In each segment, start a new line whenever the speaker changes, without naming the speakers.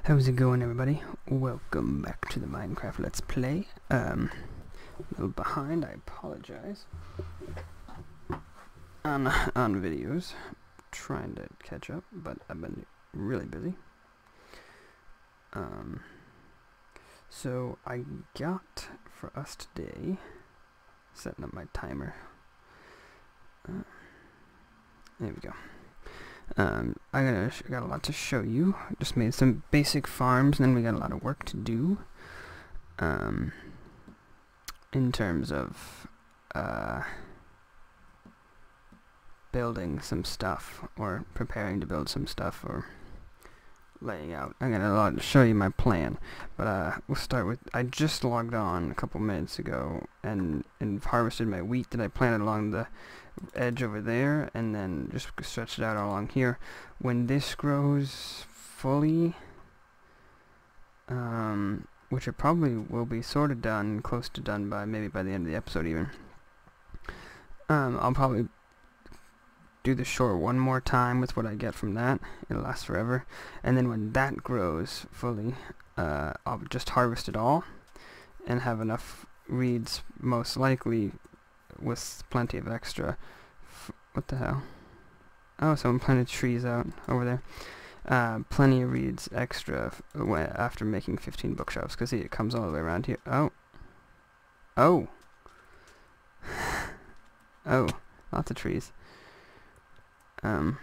How's it going, everybody? Welcome back to the Minecraft Let's Play. A little behind, I apologize. On videos. Trying to catch up, but I've been really busy. So I got for us today, setting up my timer. There we go. I got a lot to show you. Just made some basic farms, and then we got a lot of work to do. In terms of building some stuff, or preparing to build some stuff, or laying out. I got a lot to show you my plan, but we'll start with. I just logged on a couple minutes ago and harvested my wheat that I planted along the edge over there, and then just stretched it out all along here. When this grows fully, which it probably will be sort of done, close to done by maybe by the end of the episode even, I'll probably do the short one more time with what I get from that. It'll last forever, and then when that grows fully, I'll just harvest it all and have enough reeds, most likely with plenty of extra. What the hell? Oh, someone planted trees out over there. Plenty of reeds extra after making 15 bookshelves, because see, it comes all the way around here. Oh, oh, oh, lots of trees. Oh,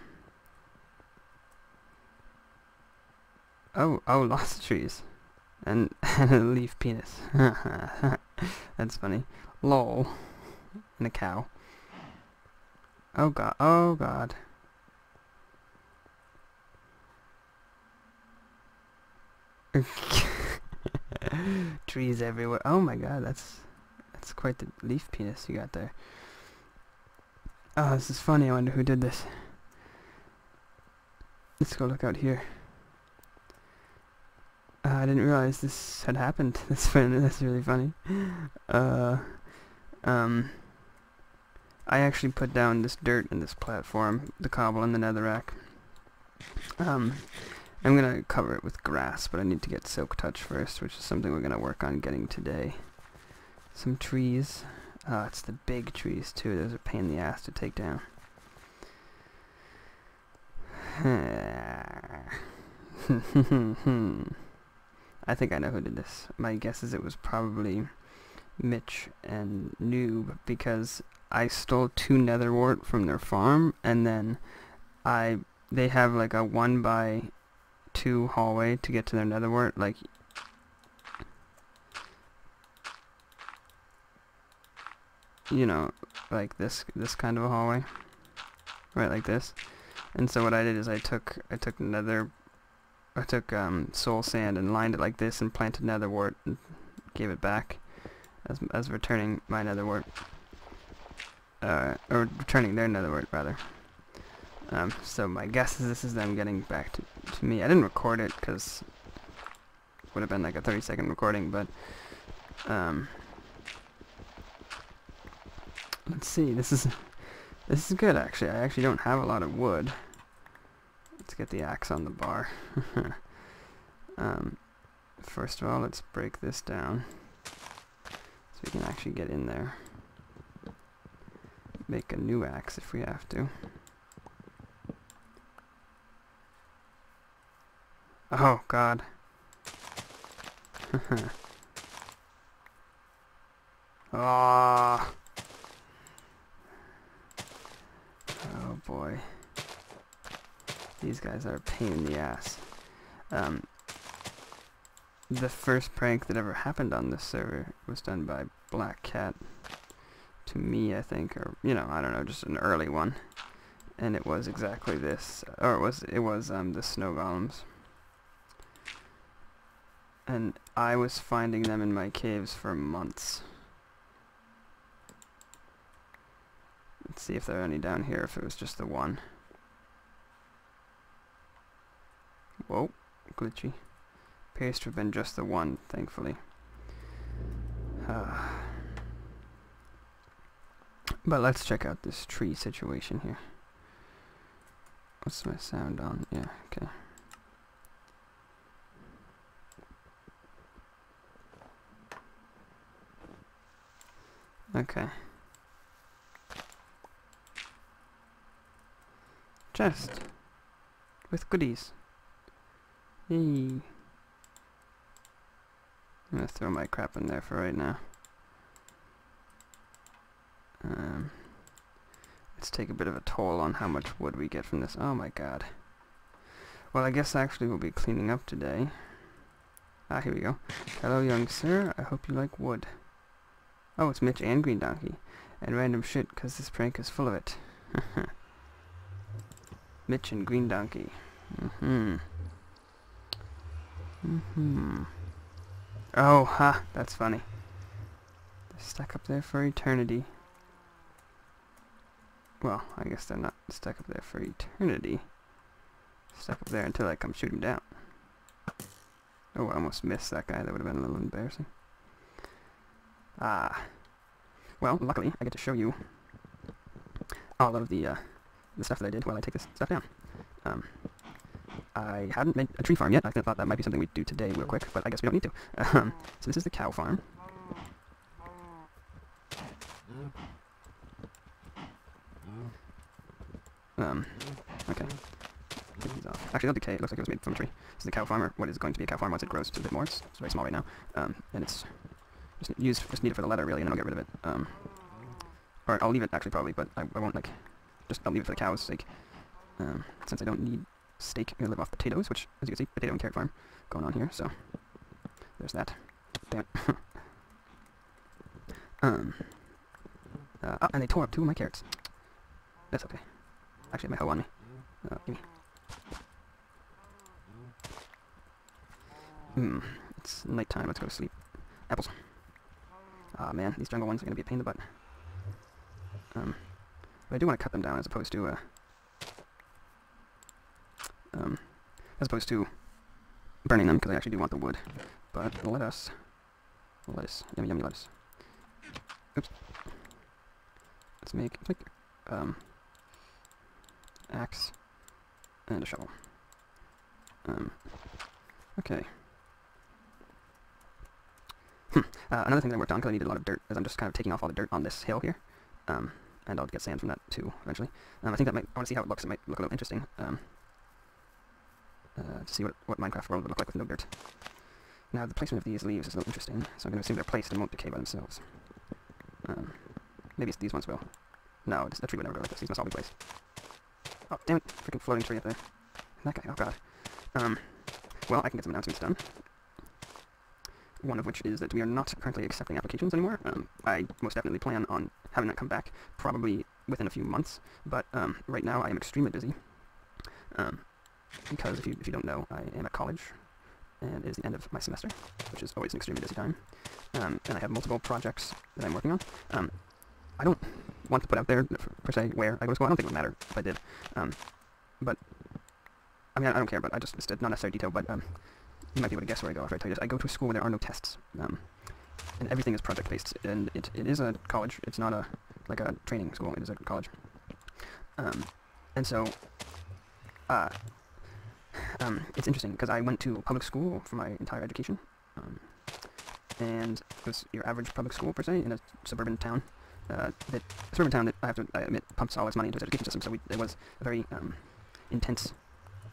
lots of trees, and a leaf penis. That's funny. Lol. And a cow. Oh god. Oh god. Trees everywhere. Oh my god, that's quite the leaf penis you got there. Oh, this is funny. I wonder who did this. Let's go look out here. I didn't realize this had happened. That's funny. That's really funny. I actually put down this dirt in this platform, the cobble and the netherrack. I'm gonna cover it with grass, but I need to get silk touch first, which is something we're gonna work on getting today. Some trees. It's the big trees too. Those are a pain in the ass to take down. I think I know who did this. My guess is it was probably Mitch and Noob, because I stole 2 netherwort from their farm, and then they have like a 1x2 hallway to get to their netherwort, like you know, like this kind of a hallway, right, like this. And so what I did is I took soul sand and lined it like this and planted netherwort and gave it back as returning my netherwort, or returning their netherwort rather. So my guess is this is them getting back to me. I didn't record it because it would have been like a 30-second recording, but let's see. This is good actually. I actually don't have a lot of wood. Let's get the axe on the bar. First of all, let's break this down so we can actually get in there. Make a new axe if we have to. Oh god. Ah. Oh boy. These guys are a pain in the ass. The first prank that ever happened on this server was done by Black Cat to me, I think, or you know, I don't know, just an early one. And it was exactly this, or it was the snow golems. And I was finding them in my caves for months. Let's see if there are any down here, if it was just the one. Whoa, glitchy. Appears to have been just the one, thankfully. But let's check out this tree situation here. What's my sound on? Yeah, okay. Okay. Chest. With goodies. Yay. I'm gonna throw my crap in there for right now. Let's take a bit of a toll on how much wood we get from this. Oh my god. Well, I guess actually we'll be cleaning up today. Ah, here we go. Hello, young sir. I hope you like wood. Oh, it's Mitch and Green Donkey. And random shit, because this prank is full of it. Mitch and Green Donkey. Oh, ha, that's funny. They're stuck up there for eternity. Well, I guess they're not stuck up there for eternity. Stuck up there until I come shoot him down. Oh, I almost missed that guy. That would have been a little embarrassing. Ah. Well, luckily, I get to show you all of the stuff that I did while I take this stuff down. I hadn't made a tree farm yet. I thought that might be something we'd do today real quick, but I guess we don't need to. So this is the cow farm. Okay. Take these off. Actually, they'll decay. It looks like it was made from a tree. This is the cow farm, or what is going to be a cow farm once it grows to a bit more. It's very small right now. And it's just need it for the leather, really, and then I'll get rid of it. Or I'll leave it, actually, probably, but I won't, like, I'll leave it for the cows' sake. Since I don't need steak, I'm going to live off potatoes, which, as you can see, potato and carrot farm going on here, so there's that. Damn it. And they tore up 2 of my carrots. That's okay. Actually, I have my hoe on me. Gimme. It's nighttime, let's go to sleep. Apples. Ah, man, these jungle ones are going to be a pain in the butt. But I do want to cut them down as opposed to, burning them, because I actually do want the wood. But lettuce, yummy, yummy lettuce. Oops. Let's make, axe and a shovel. Okay. Another thing that I worked on, because I needed a lot of dirt, is I'm just kind of taking off all the dirt on this hill here. And I'll get sand from that too, eventually. I think that I want to see how it looks. It might look a little interesting. To see what Minecraft world would look like with no dirt. Now, the placement of these leaves is a little interesting, so I'm going to assume they're placed and won't decay by themselves. Maybe these ones will. No, a tree would never go like this. These must all be placed. Oh, damn it. Freaking floating tree up there. That guy. Oh, God. Well, I can get some announcements done. One of which is that we are not currently accepting applications anymore. I most definitely plan on having that come back, probably within a few months, but right now I am extremely busy, because if you don't know, I am at college, and it is the end of my semester, which is always an extremely busy time, and I have multiple projects that I'm working on. I don't want to put out there, per se, where I go to school. I don't think it would matter if I did, but, I mean, I don't care, but it's not necessary detail, but, you might be able to guess where I go after I tell you this. I go to a school where there are no tests, and everything is project-based, and it is a college. It's not like a training school. It is a college. And so, it's interesting, because I went to public school for my entire education, and it was your average public school, per se, in a suburban town. I have to admit, pumps all its money into its education system, so it was a very intense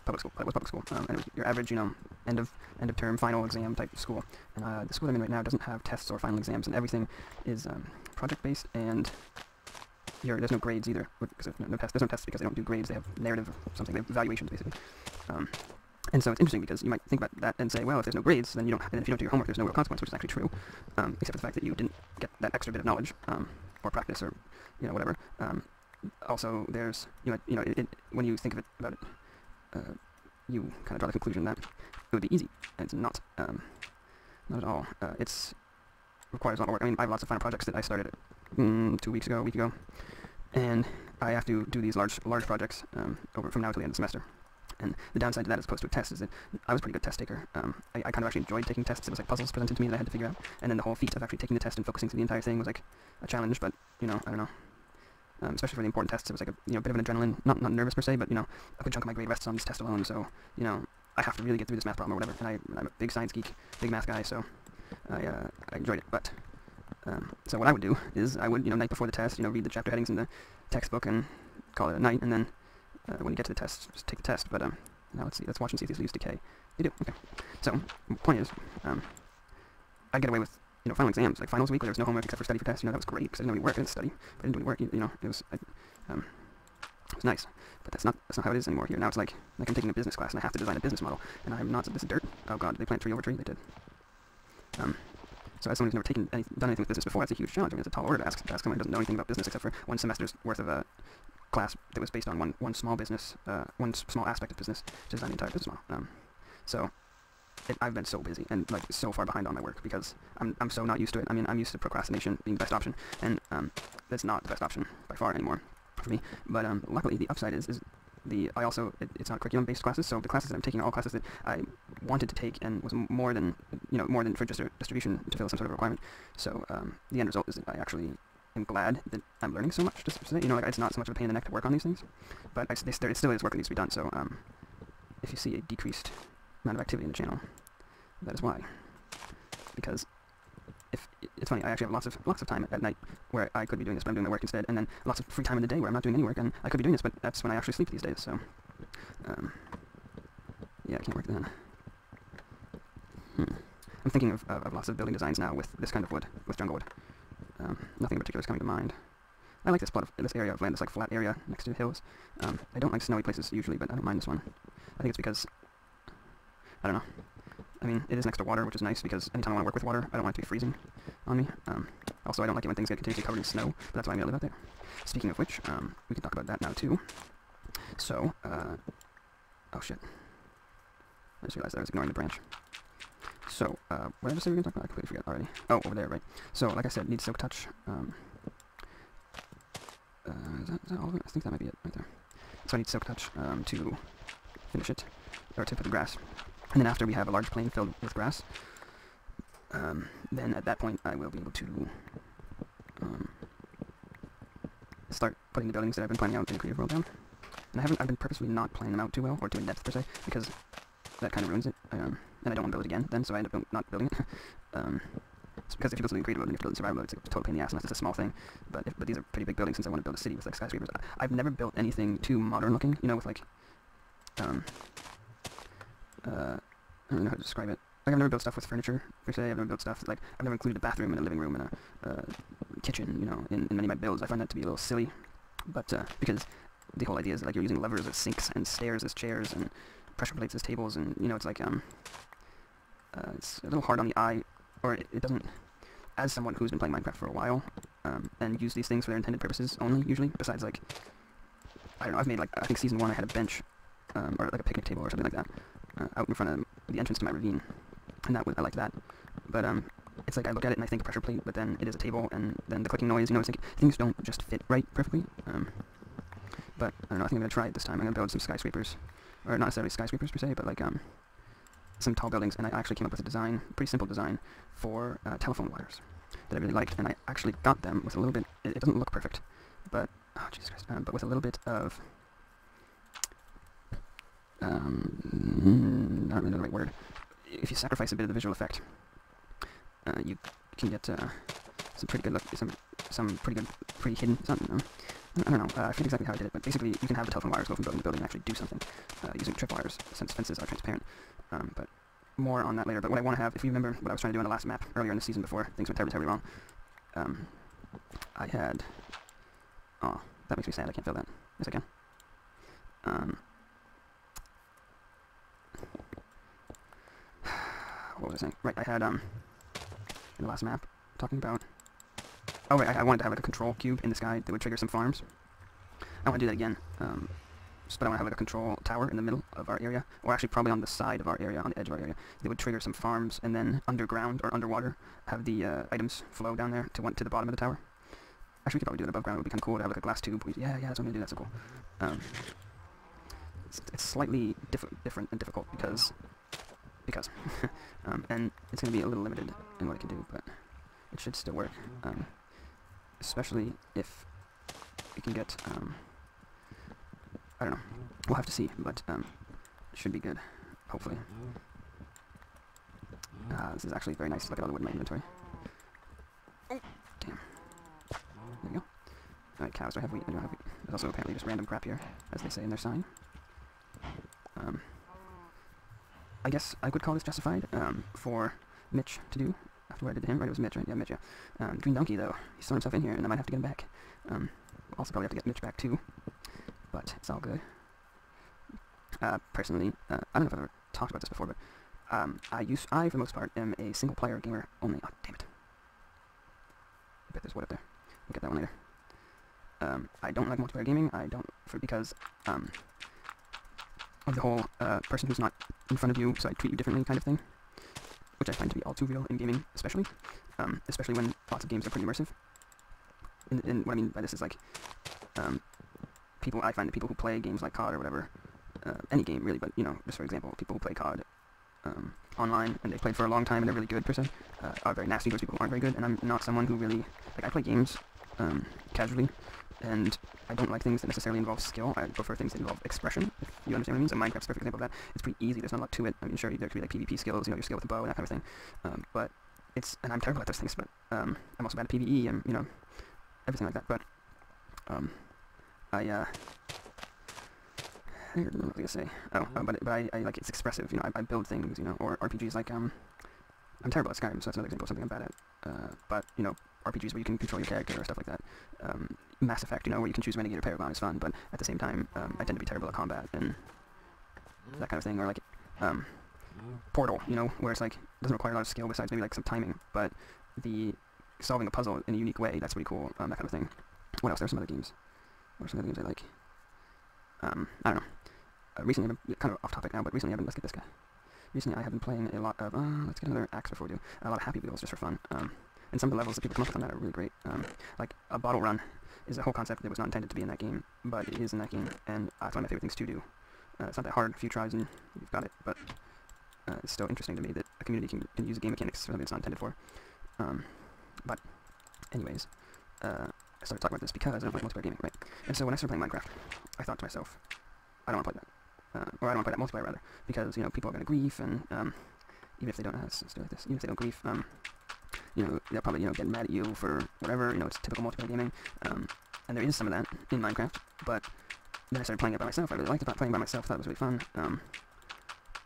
public school. It was public school, and it was your average, end of term final exam type school. And the school I'm in right now doesn't have tests or final exams, and everything is project based, and there's no grades either, because there's no tests because they don't do grades. They have narrative or something. They have evaluations basically. And so it's interesting because you might think about that and say, well, if there's no grades, then and if you don't do your homework, there's no real consequence, which is actually true, except for the fact that you didn't get that extra bit of knowledge, or practice, or whatever. Also, there's when you think of it about it. You kind of draw the conclusion that it would be easy. And it's not at all. It requires a lot of work. I mean, I have lots of final projects that I started 2 weeks ago, a week ago, and I have to do these large projects over from now till the end of the semester. And the downside to that, as opposed to a test, is that I was a pretty good test taker. I kind of actually enjoyed taking tests. It was like puzzles presented to me that I had to figure out, and then the whole feat of actually taking the test and focusing through the entire thing was like a challenge. But I don't know. Especially for the important tests, it was like a bit of an adrenaline, not nervous per se, but a good chunk of my grade rests on this test alone, so I have to really get through this math problem or whatever, and I'm a big science geek, big math guy, so I enjoyed it, but So what I would do is I would, night before the test, read the chapter headings in the textbook and call it a night, and then when you get to the test, just take the test. But now let's watch and see if these leaves decay. They do. Okay. So the point is, I'd get away with final exams, like finals week, where there was no homework except for study for tests. That was great because I didn't do any work. I didn't study, but I didn't do any work. It was nice. But that's not how it is anymore here. Now it's like I'm taking a business class and I have to design a business model, and I'm not. This is dirt. Oh god, did they plant tree over tree? They did. So as someone who's never done anything with business before, that's a huge challenge. I mean, it's a tall order to ask someone who doesn't know anything about business except for one semester's worth of a class that was based on one small business, one small aspect of business, to design the entire business model. I've been so busy and like so far behind on my work because I'm so not used to it. I mean, I'm used to procrastination being the best option, and that's not the best option by far anymore for me. But luckily, the upside is it's not curriculum-based classes, so the classes that I'm taking are all classes that I wanted to take and was more than for just a distribution to fill some sort of requirement. So the end result is that I actually am glad that I'm learning so much. Just to say, it's not so much of a pain in the neck to work on these things, but it still is work that needs to be done. So if you see a decreased amount of activity in the channel, that is why. Because it's funny, I actually have lots of time at night where I could be doing this, but I'm doing my work instead, and then lots of free time in the day where I'm not doing any work, and I could be doing this, but that's when I actually sleep these days. So yeah, I can't work then. I'm thinking of lots of building designs now with this kind of wood, with jungle wood. Nothing in particular is coming to mind. I like this area of land, this like flat area next to hills. I don't like snowy places usually, but I don't mind this one. I think it's because, I don't know. I mean, it is next to water, which is nice, because anytime I want to work with water, I don't want it to be freezing on me. Also, I don't like it when things get continuously covered in snow, but that's why I'm going to live out there. Speaking of which, we can talk about that now, too. So, oh shit. I just realized I was ignoring the branch. So, what did I just say we were going to talk about? I completely forgot already. Oh, over there, right. So, like I said, needs silk touch. Is that all of it? I think that might be it right there. So I need silk touch to finish it, or to put the grass. And then after we have a large plain filled with grass, then at that point I will be able to start putting the buildings that I've been planning out in the creative world down. And I've been purposely not planning them out too well, or too in depth per se, because that kind of ruins it. And I don't want to build it again then, so I end up not building it. Because if you build something in creative mode and you have to build in survival mode, it's a total pain in the ass unless it's a small thing. But these are pretty big buildings since I want to build a city with like skyscrapers. I've never built anything too modern looking, with like I don't know how to describe it. Like, I've never built stuff with furniture, per se. I've never built stuff, like, I've never included a bathroom and a living room and a kitchen, in many of my builds. I find that to be a little silly, but, because the whole idea is, like, you're using levers as sinks and stairs as chairs and pressure plates as tables, and, it's like, it's a little hard on the eye, or it doesn't, as someone who's been playing Minecraft for a while, and use these things for their intended purposes only, usually, besides, like, I don't know, I've made, like, I think Season 1 I had a bench, or, like, a picnic table or something like that, out in front of the entrance to my ravine, and I liked that. But it's like I look at it and I think pressure plate, but then it is a table, and then the clicking noise. It's like things don't just fit right perfectly. But I don't know. I think I'm gonna try it this time. I'm gonna build some skyscrapers, or not necessarily skyscrapers per se, but like some tall buildings. And I actually came up with a design, pretty simple design, for telephone wires that I really liked, and I actually got them with a little bit. It doesn't look perfect, but oh Jesus Christ! But with a little bit of not really the right word. If you sacrifice a bit of the visual effect, you can get some pretty good look, some pretty hidden. I don't know. I forget exactly how I did it, but basically you can have the telephone wires go from building to building and actually do something using tripwires, since fences are transparent. But more on that later. But what I want to have, if you remember what I was trying to do on the last map earlier in the season before things went terribly wrong, I had. Oh, that makes me sad. I can't feel that. Yes, I can. What was I saying? Right, I had, in the last map, talking about... Oh, right, I wanted to have, like, a control cube in the sky that would trigger some farms. I want to do that again, but I want to have, like, a control tower in the middle of our area, or actually probably on the side of our area, on the edge of our area, that would trigger some farms, and then underground, or underwater, have the, items flow down there to the bottom of the tower. Actually, we could probably do it above ground. It would be kind of cool to have, like, a glass tube. Yeah, that's what I'm going to do. That's so cool. It's slightly different and difficult because and it's going to be a little limited in what it can do, but it should still work, especially if we can get, I don't know, we'll have to see, but it should be good, hopefully. This is actually very nice to look at all the wood in my inventory. Oh. cows. Do I have wheat? I don't have wheat. There's also apparently just random crap here, as they say in their sign. I guess I would call this justified, for Mitch to do, after what I did to him. Right, it was Mitch, right? Yeah, Mitch, yeah. Green Donkey, though, he's thrown himself in here, and I might have to get him back. Also probably have to get Mitch back, too. But it's all good. Personally, I don't know if I've ever talked about this before, but, I, for the most part, am a single-player gamer only. Oh, damn it. I bet there's wood up there. We'll get that one later. I don't like multiplayer gaming. I don't, because, of the whole, person who's not in front of you, so I treat you differently kind of thing, which I find to be all too real in gaming, especially when lots of games are pretty immersive. And what I mean by this is, like, I find that people who play games like COD or whatever, any game really, but, you know, just for example, people who play COD, online, and they played for a long time and they're really good, per se, are very nasty towards people who aren't very good, and I'm not someone who really, like, I play games, casually, and I don't like things that necessarily involve skill. I prefer things that involve expression, if you understand what I mean. So Minecraft's a perfect example of that. It's pretty easy, there's not a lot to it. I mean, sure, there could be, like, PvP skills, you know, your skill with the bow and that kind of thing, but and I'm terrible at those things, but, I'm also bad at PvE and, you know, everything like that, but, I don't know what I was gonna say. But I like, it's expressive, you know, I build things, you know, or RPGs like, I'm terrible at Skyrim, so that's another example of something I'm bad at, but, you know, RPGs where you can control your character or stuff like that. Mass Effect, you know, where you can choose Renegade or Paragon is fun, but at the same time, I tend to be terrible at combat and that kind of thing, or like, Portal, you know, where it's like, it doesn't require a lot of skill besides maybe like some timing, but the solving a puzzle in a unique way, that's pretty cool, that kind of thing. What else? There are some other games. What are some other games I like? I don't know. Recently, I've been, kind of off topic now, but recently I've been, let's get this guy. Recently I have been playing a lot of, let's get another axe before we do, a lot of Happy Wheels just for fun, and some of the levels that people come up with on that are really great. Like, a bottle run is a whole concept that was not intended to be in that game, but it is in that game, and it's one of my favorite things to do. It's not that hard, a few tries and you've got it, but it's still interesting to me that a community can use game mechanics for something it's not intended for. But, anyways, I started talking about this because I don't like multiplayer gaming, right? And so when I started playing Minecraft, I thought to myself, I don't want to play that. Or I don't want to play that multiplayer, rather, because, you know, people are going to grief, and, even if they don't know how to do like this, even if they don't grief, you know, they'll probably, you know, get mad at you for whatever, you know, it's typical multiplayer gaming, and there is some of that in Minecraft, but then I started playing it by myself. I really liked it, playing by myself, thought it was really fun. I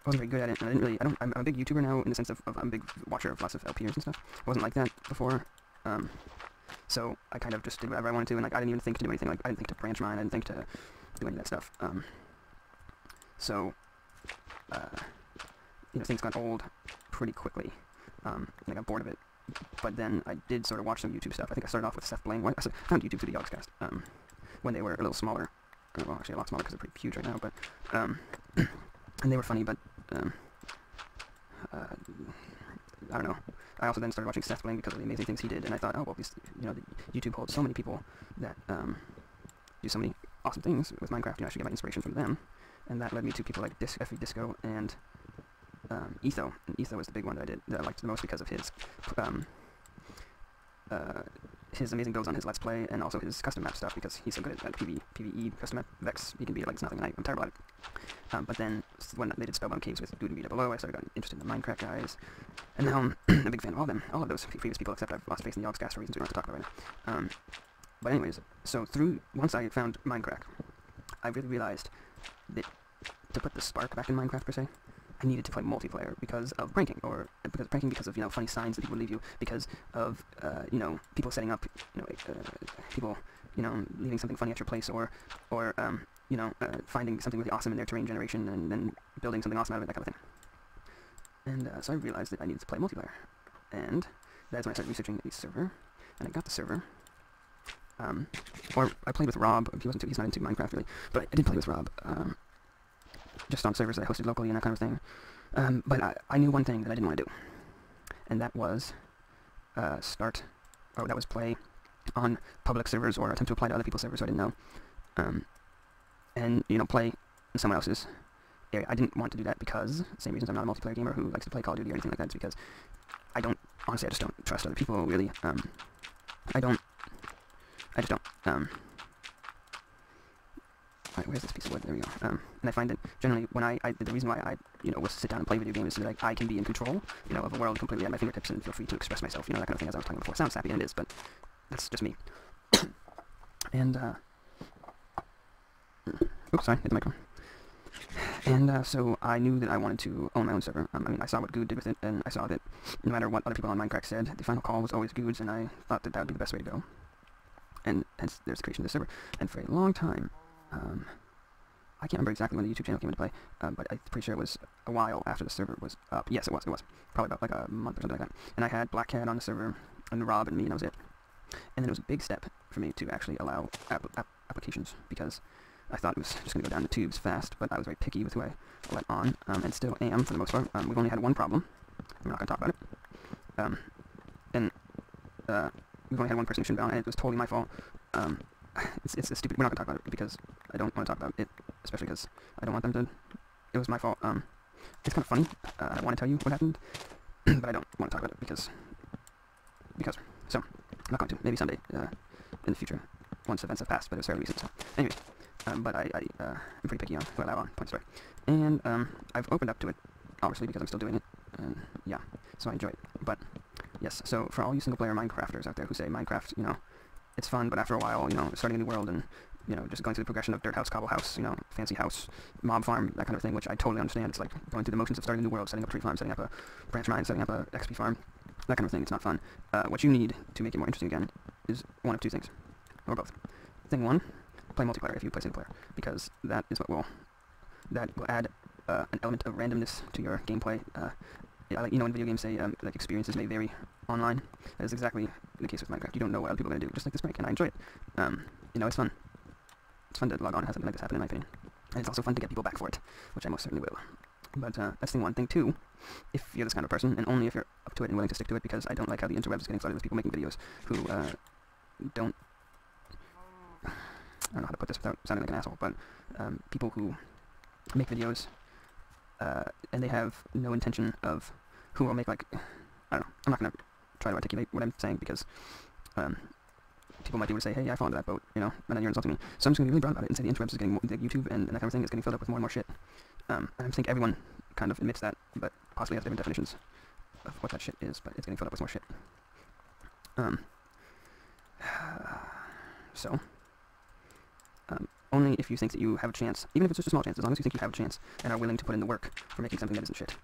wasn't very good at it, and I'm a big YouTuber now, in the sense of I'm a big watcher of lots of LPers and stuff. I wasn't like that before, so I kind of just did whatever I wanted to, and, like, I didn't even think to do anything, like, I didn't think to branch mine, I didn't think to do any of that stuff, so, you know, things got old pretty quickly, and I got bored of it, but then I did sort of watch some YouTube stuff. I think I started off with Seth Bling. I found YouTube through the Yogscast, when they were a little smaller, well, actually a lot smaller because they're pretty huge right now, but, and they were funny, but, I don't know. I also then started watching Seth Bling because of the amazing things he did, and I thought, oh, well, you know, YouTube holds so many people that, do so many awesome things with Minecraft, you know, I should get my inspiration from them, and that led me to people like F3 Disco and, Etho, and Etho was the big one that I liked the most because of his amazing builds on his Let's Play, and also his custom map stuff, because he's so good at PvE custom map Vex. He can be like it's nothing, and I'm terrible at it. But then, when they did Spellbound Caves with Dude and Vita Below, I started getting interested in the Minecraft guys, and now I'm a big fan of all of those previous people, except I've lost faith in the Yogscast for reasons we don't have to talk about right now. But anyways, so once I found Minecraft, I really realized that to put the spark back in Minecraft, per se, I needed to play multiplayer because of pranking, because of, you know, funny signs that people leave you, because of, you know, people setting up, you know, people, you know, leaving something funny at your place, or you know, finding something really awesome in their terrain generation, and then building something awesome out of it, that kind of thing. And, so I realized that I needed to play multiplayer, and that's when I started researching the server, and I got the server, or I played with Rob. He's not into Minecraft, really, but I did play with Rob, just on servers that I hosted locally and that kind of thing. But I knew one thing that I didn't want to do, and that was play on public servers or attempt to apply to other people's servers, so I didn't know. And, you know, play in someone else's area. I didn't want to do that because, same reasons I'm not a multiplayer gamer who likes to play Call of Duty or anything like that, it's because honestly, I just don't trust other people, really. I just don't. Alright, where's this piece of wood? There we go. And I find that generally when the reason why I, you know, will sit down and play video games is so that, like, I can be in control, you know, of a world completely at my fingertips and feel free to express myself, you know, that kind of thing, as I was talking before. It sounds sappy, and it is, but that's just me. And, oops, sorry, hit the microphone. And so I knew that I wanted to own my own server. I mean, I saw what Good did with it, and I saw that no matter what other people on Minecraft said, the final call was always Good's, and I thought that that would be the best way to go. And hence, there's the creation of this server. And for a long time, I can't remember exactly when the YouTube channel came into play, but I'm pretty sure it was a while after the server was up. Yes, it was. Probably about like a month or something like that. And I had Black Cat on the server, and Rob and me, and that was it. And then it was a big step for me to actually allow applications, because I thought it was just going to go down the tubes fast, but I was very picky with who I let on, and still am for the most part. We've only had one problem. I'm not going to talk about it. We've only had one person who shouldn't be on, and it was totally my fault. It's stupid. We're not going to talk about it because I don't want to talk about it, especially because I don't want them to. It was my fault. It's kind of funny. I want to tell you what happened, but I don't want to talk about it because. So, I'm not going to. Maybe someday in the future, once events have passed, but it was fairly recent. So, anyways. But I'm pretty picky on who I allow on Point Story. And I've opened up to it, obviously, because I'm still doing it. And yeah, so I enjoy it. But yes, so for all you single-player Minecrafters out there who say Minecraft, you know, it's fun, but after a while, you know, starting a new world and, you know, just going through the progression of dirt house, cobble house, you know, fancy house, mob farm, that kind of thing, which I totally understand. It's like going through the motions of starting a new world, setting up a tree farm, setting up a branch mine, setting up a XP farm, that kind of thing. It's not fun. What you need to make it more interesting again is one of two things, or both. Thing one, play multiplayer if you play single player, because that is what will add an element of randomness to your gameplay. Like, you know, when video games say like experiences may vary online, that is exactly the case with Minecraft. You don't know what other people are going to do, just like this break, and I enjoy it. You know, it's fun. It's fun to log on and have something like this happen, in my opinion. And it's also fun to get people back for it, which I most certainly will. But that's thing one. Thing two, if you're this kind of person, and only if you're up to it and willing to stick to it, because I don't like how the interwebs is getting flooded with people making videos who don't... I don't know how to put this without sounding like an asshole, but people who make videos and they have no intention of who will make, like, I don't know, I'm not going to try to articulate what I'm saying, because people might be able to say, hey, I fell into that boat, you know, and then you're insulting me. So I'm just going to be really broad about it and say the interwebs is getting more, like YouTube and that kind of thing is getting filled up with more and more shit. And I think everyone kind of admits that, but possibly has different definitions of what that shit is, but it's getting filled up with more shit. So... only if you think that you have a chance, even if it's just a small chance, as long as you think you have a chance and are willing to put in the work for making something that isn't shit,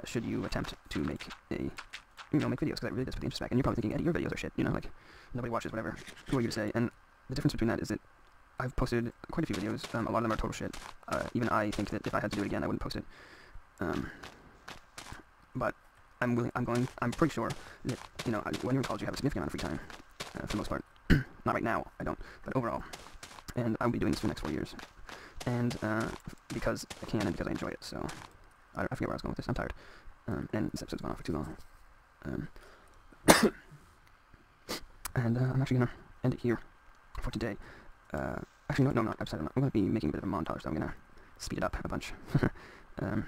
should you attempt to make make videos, because that really does put the interest back. And you're probably thinking, Eddie, your videos are shit, you know, like, nobody watches, whatever. Who are you to say? And the difference between that is that I've posted quite a few videos, a lot of them are total shit. Even I think that if I had to do it again, I wouldn't post it. But I'm pretty sure that, you know, when you're in college, you have a significant amount of free time, for the most part. Not right now, I don't, but overall. And I'll be doing this for the next 4 years. And, because I can and because I enjoy it, so... I forget where I was going with this, I'm tired. And this episode's gone on for too long. And, I'm actually gonna end it here for today. Actually, no, I'm not. I'm gonna be making a bit of a montage, so I'm gonna speed it up a bunch. And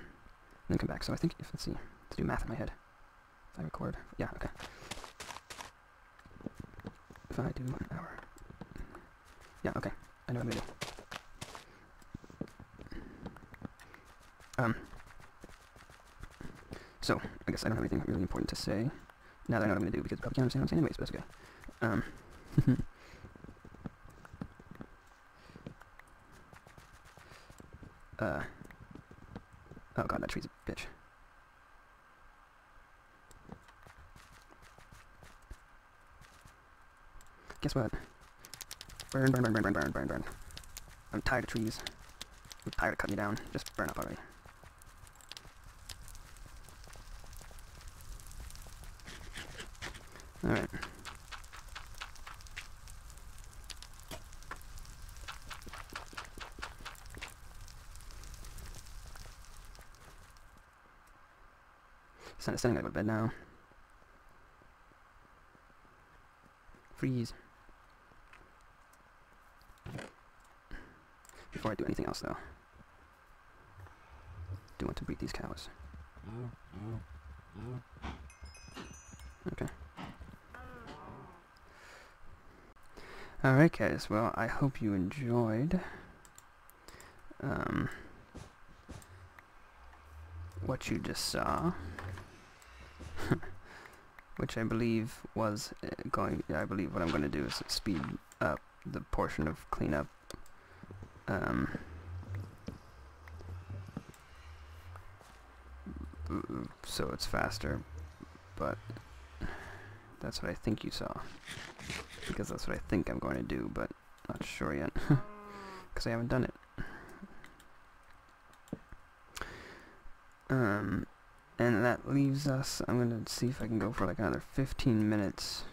then come back. So I think, let's see, to do math in my head. If I record, yeah, okay. If I do an hour. Yeah, okay. I know what I'm gonna do. So, I guess I don't have anything really important to say now that I know what I'm gonna do, because you probably can't understand what I'm saying anyways, but that's okay. Oh god, that tree's a bitch. Guess what? Burn, burn, burn, burn, burn, burn, burn, burn. I'm tired of trees. I'm tired of cutting you down. Just burn up already. Alright. Sun is setting, I go to bed now. Freeze. Before I do anything else, though, do want to breed these cows. Okay. Alright, guys, well, I hope you enjoyed what you just saw. Which I believe was I believe what I'm going to do is speed up the portion of cleanup. So it's faster, but that's what I think you saw, because that's what I think I'm going to do, but not sure yet, because I haven't done it. And that leaves us, I'm going to see if I can go for like another 15 minutes.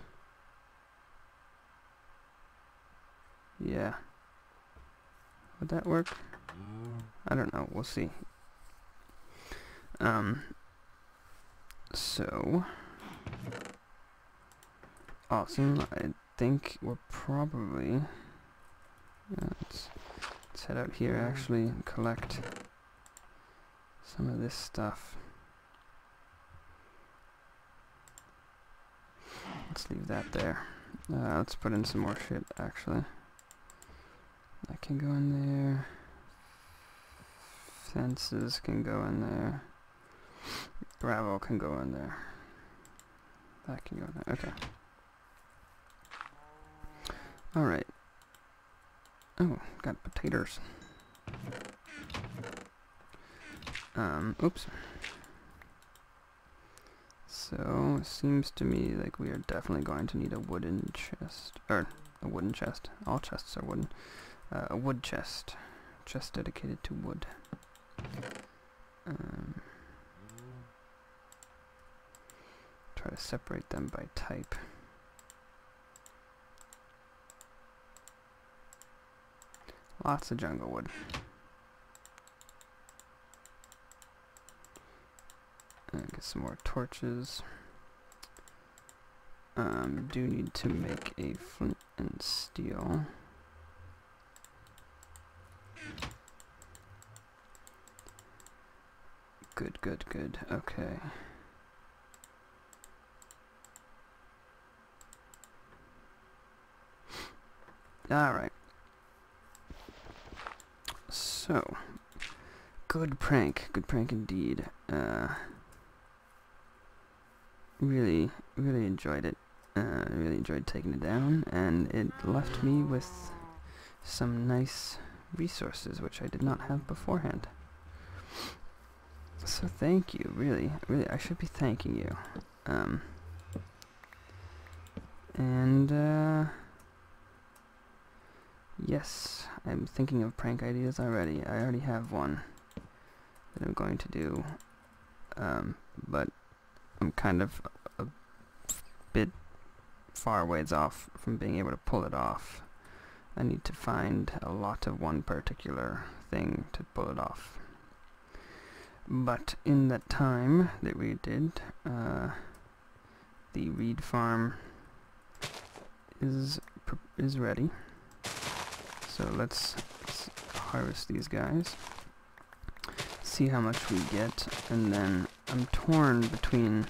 Yeah. Would that work? I don't know, we'll see. So awesome. I think we're probably let's head out here actually and collect some of this stuff. Let's leave that there. Let's put in some more shit actually. That can go in there. Fences can go in there. Gravel can go in there. That can go in there. Okay. Alright. Oh, got potatoes. Oops. So, it seems to me like we are definitely going to need a wooden chest. Or, a wooden chest. All chests are wooden. A wood chest. Chest dedicated to wood. Try to separate them by type. Lots of jungle wood. Get some more torches. Do need to make a flint and steel. Good, good, good. Okay. Alright. So, good prank indeed. Really enjoyed it. Really enjoyed taking it down, and it left me with some nice resources which I did not have beforehand. So thank you, really, I should be thanking you. Yes, I'm thinking of prank ideas already. I already have one that I'm going to do, but I'm kind of a bit far ways off from being able to pull it off. I need to find a lot of one particular thing to pull it off. But in that time that we did, the reed farm is ready. So let's harvest these guys, see how much we get, and then I'm torn between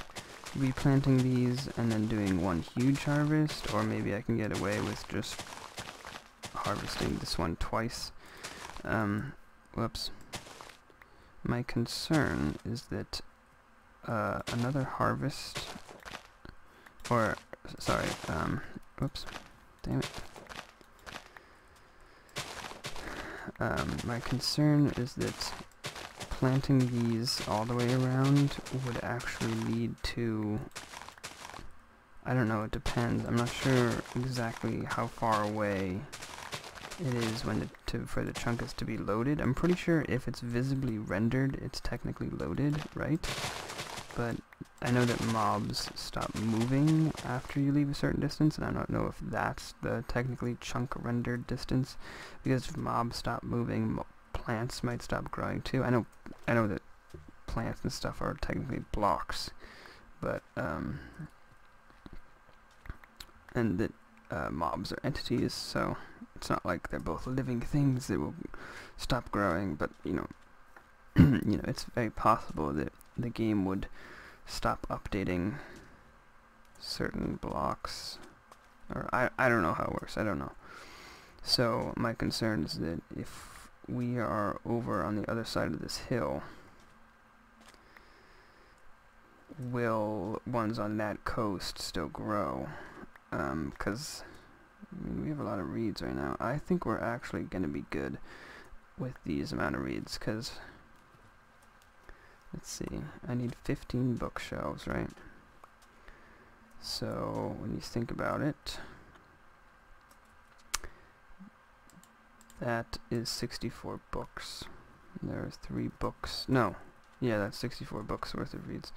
replanting these and then doing one huge harvest, or maybe I can get away with just harvesting this one twice. Whoops. My concern is that another harvest, or sorry, whoops, damn it. My concern is that planting these all the way around would actually lead to, I don't know, it depends. I'm not sure exactly how far away it is when for the chunk is to be loaded. I'm pretty sure if it's visibly rendered, it's technically loaded, right? But I know that mobs stop moving after you leave a certain distance, and I don't know if that's the technically chunk rendered distance, because if mobs stop moving, plants might stop growing too. I know that plants and stuff are technically blocks, but and that mobs are entities, so it's not like they're both living things that will stop growing. But you know, it's very possible that the game would stop updating certain blocks, or I don't know how it works. I don't know. So my concern is that if we are over on the other side of this hill, will ones on that coast still grow? Because I mean, we have a lot of reeds right now. I think we're actually going to be good with these amount of reeds, because, let's see, I need 15 bookshelves, right? So, when you think about it, that is 64 books. There are 3 books. No. Yeah, that's 64 books worth of reeds.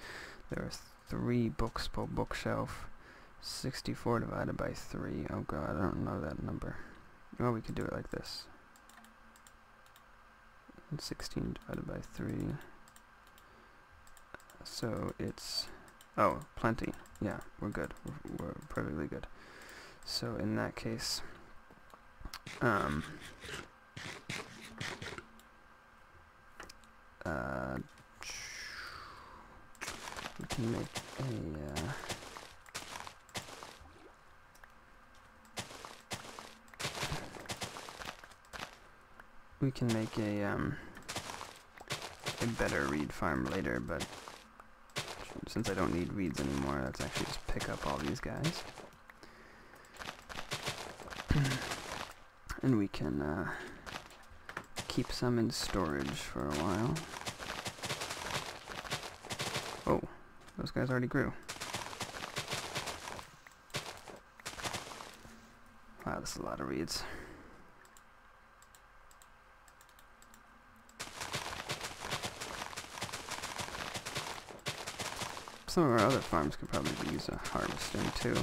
There are 3 books per bookshelf. 64 divided by 3. Oh god, I don't know that number. Well, we could do it like this. And 16 divided by 3. So it's... oh, plenty. Yeah, we're good. We're perfectly good. So in that case... we can make a... we can make a better reed farm later, but since I don't need reeds anymore, let's actually just pick up all these guys. And we can keep some in storage for a while. Oh, those guys already grew. Wow, this is a lot of reeds. Some of our other farms could probably use a harvesting too.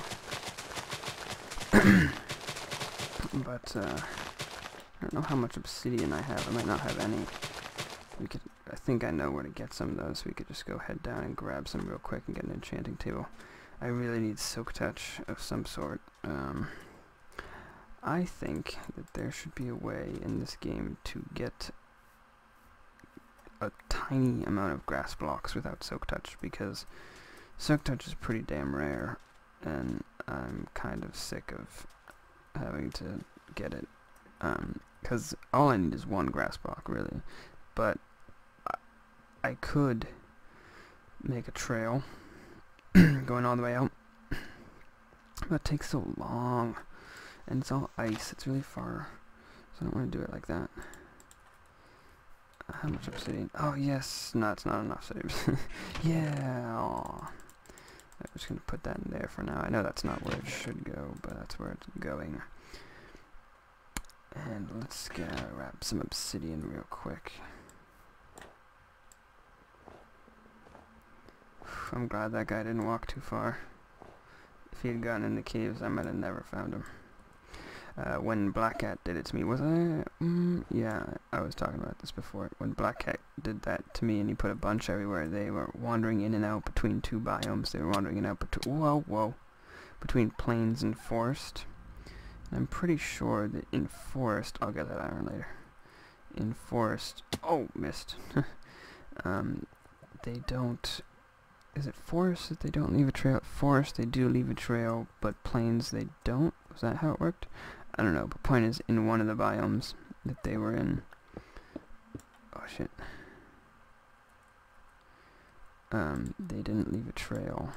But I don't know how much obsidian I have. I might not have any. We could. I think I know where to get some of those. So we could just go head down and grab some real quick and get an enchanting table. I really need silk touch of some sort. I think that there should be a way in this game to get a tiny amount of grass blocks without silk touch, because silk touch is pretty damn rare, and I'm kind of sick of having to get it, because all I need is 1 grass block, really. But I could make a trail going all the way out. That takes so long, and it's all ice. It's really far, so I don't want to do it like that. How much obsidian? Oh yes, no, it's not enough obsidian. Yeah. Aw. I'm just gonna put that in there for now. I know that's not where it should go, but that's where it's going. And let's grab some obsidian real quick. I'm glad that guy didn't walk too far. If he had gone in the caves, I might have never found him. When Black Cat did it to me, was I? Yeah, I was talking about this before. When Black Cat did that to me and he put a bunch everywhere, they were wandering in and out between 2 biomes. They were wandering in and out between plains and forest. And I'm pretty sure that in forest, I'll get that iron later. In forest, oh, missed. They don't. Is it forest that they don't leave a trail? Forest, they do leave a trail, but plains, they don't. Was that how it worked? I don't know, but point is, in one of the biomes that they were in... oh, shit. They didn't leave a trail.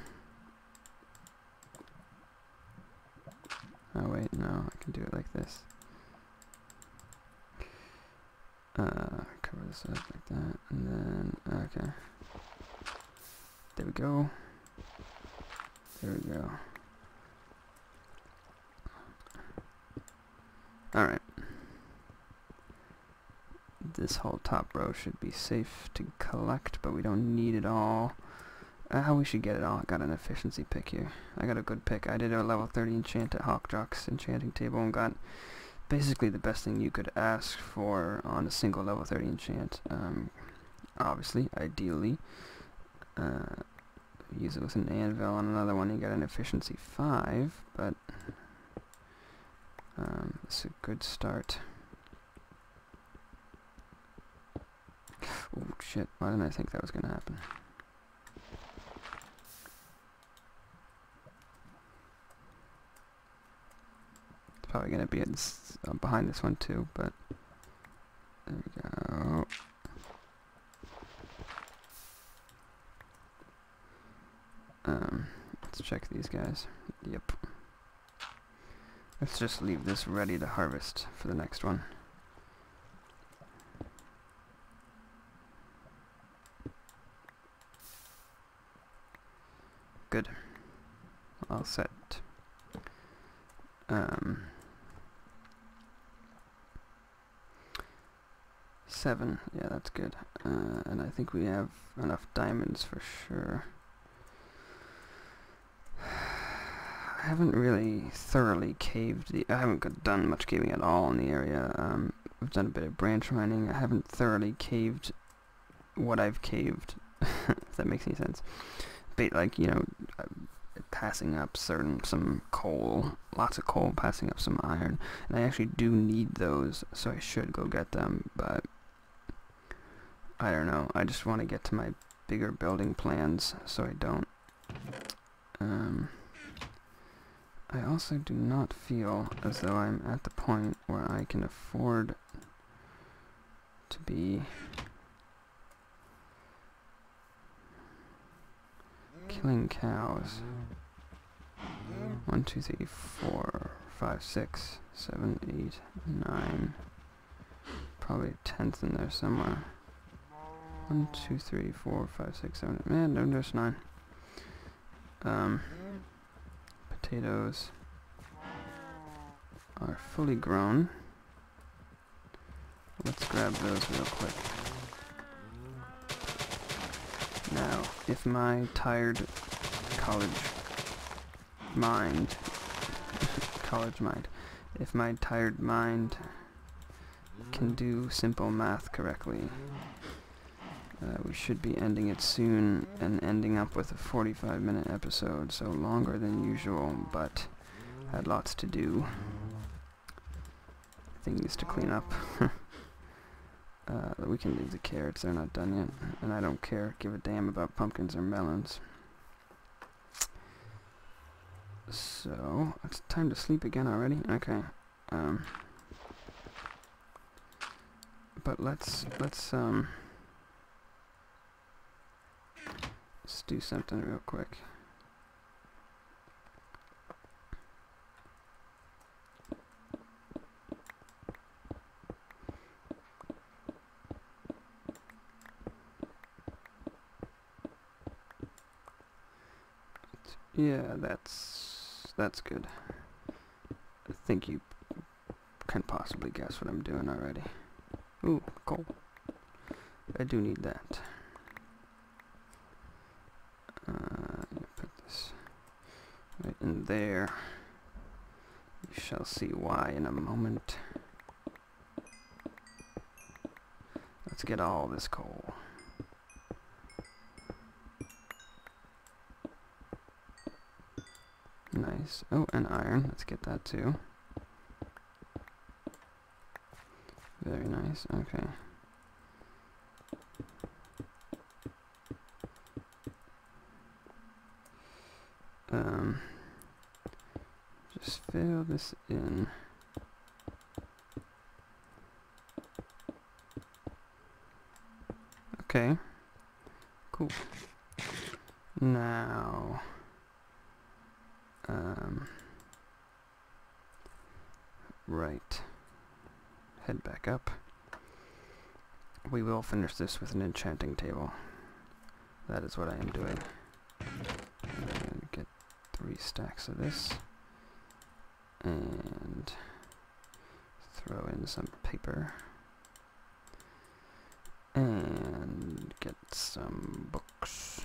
Oh, wait, no, I can do it like this. Cover this up like that, and then, okay. There we go. There we go. Alright. This whole top row should be safe to collect, but we don't need it all. We should get it all. I got an efficiency pick here. I got a good pick. I did a level 30 enchant at Hawkjock's enchanting table and got basically the best thing you could ask for on a single level 30 enchant. Obviously, ideally. Use it with an anvil. On another one you get an efficiency 5, but it's a good start. Oh shit, why didn't I think that was gonna happen? It's probably gonna be behind this one too, but there we go. Let's check these guys. Yep. Let's just leave this ready to harvest for the next one. Good. All set. 7. Yeah, that's good. And I think we have enough diamonds for sure. I haven't really thoroughly caved I haven't done much caving at all in the area. I've done a bit of branch mining. I haven't thoroughly caved what I've caved, if that makes any sense. Like, you know, passing up some coal, lots of coal, passing up some iron, and I actually do need those, so I should go get them, but I don't know. I just want to get to my bigger building plans, so I don't. I also do not feel as though I'm at the point where I can afford to be killing cows. 1, 2, 3, 4, 5, 6, 7, 8, 9. Probably a 10th in there somewhere. 1, 2, 3, 4, 5, 6, 7. Man, no, there's 9. Potatoes are fully grown. Let's grab those real quick. Now, if my tired college mind, if my tired mind can do simple math correctly, we should be ending it soon and ending up with a 45-minute episode, so longer than usual, but had lots to do. Things to clean up. We can leave the carrots, they're not done yet, and I don't give a damn about pumpkins or melons. So, it's time to sleep again already? Okay. But let's do something real quick. Yeah, that's good. I think you can possibly guess what I'm doing already. Ooh, coal. I do need that. Put this right in there. You shall see why in a moment. Let's get all this coal. Nice. Oh, and iron. Let's get that too. Very nice. Okay. Just fill this in. Okay. Cool. Now, right. Head back up. We will finish this with an enchanting table. That is what I am doing. Get 3 stacks of this. And throw in some paper. And get some books.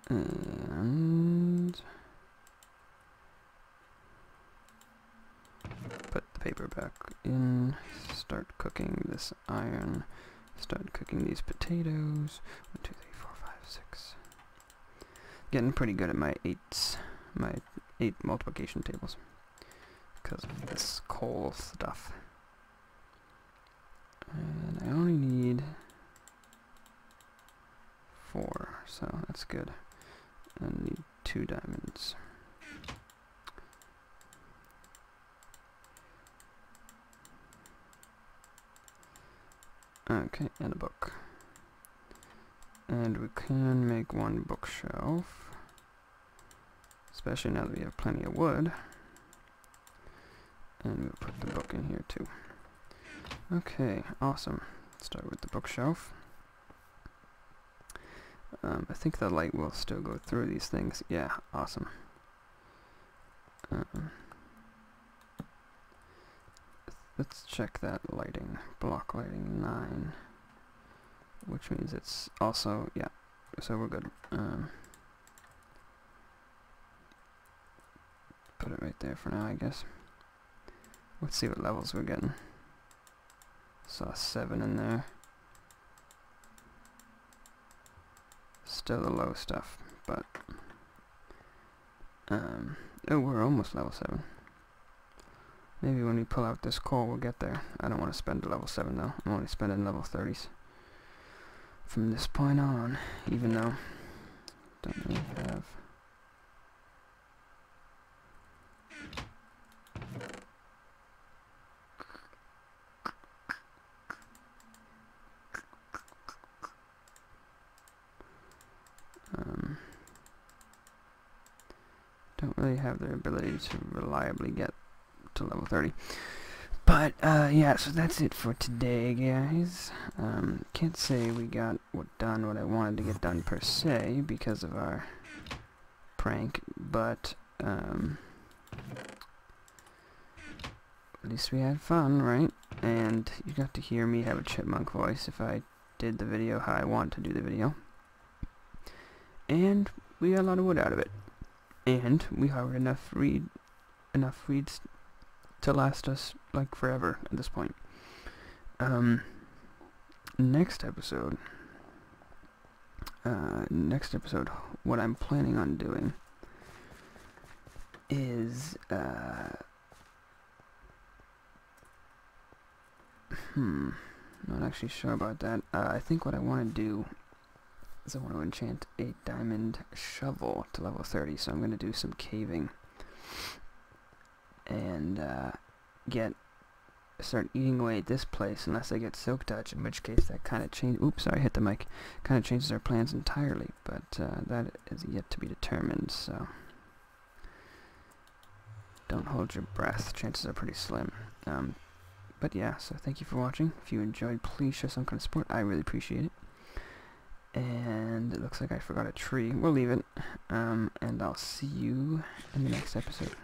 And put the paper back in, start cooking this iron, start cooking these potatoes. 1, 2, 3, 4, 5, 6. Getting pretty good at my 8 multiplication tables because of this coal stuff. And I only need 4, so that's good. I need 2 diamonds. Okay, and a book. And we can make one bookshelf, especially now that we have plenty of wood. And we'll put the book in here too. Okay, awesome. Start with the bookshelf. I think the light will still go through these things. Yeah, awesome. Let's check that lighting. Block lighting 9. Which means it's also, yeah, so we're good. Put it right there for now, I guess. Let's see what levels we're getting. Saw 7 in there. Still the low stuff, but oh, we're almost level 7. Maybe when we pull out this coal we'll get there. I don't want to spend level 7 though. I'm only spending level 30s from this point on, even though don't really have the ability to reliably get to level 30. But yeah, so that's it for today, guys. Can't say we got done what I wanted to get done per se because of our prank, but at least we had fun, right? And you got to hear me have a chipmunk voice if I did the video how I want to do the video. And we got a lot of wood out of it. And we harvested enough reeds to last us like forever at this point. Next episode, what I'm planning on doing is not actually sure about that. I think what I want to do is I want to enchant a diamond shovel to level 30, so I'm going to do some caving and start eating away at this place unless I get silk touch, in which case that kind of change. Oops, sorry, hit the mic. Kind of changes our plans entirely, but that is yet to be determined. So don't hold your breath. Chances are pretty slim. But yeah, so thank you for watching. If you enjoyed, please show some kind of support. I really appreciate it. And it looks like I forgot a tree. We'll leave it. And I'll see you in the next episode.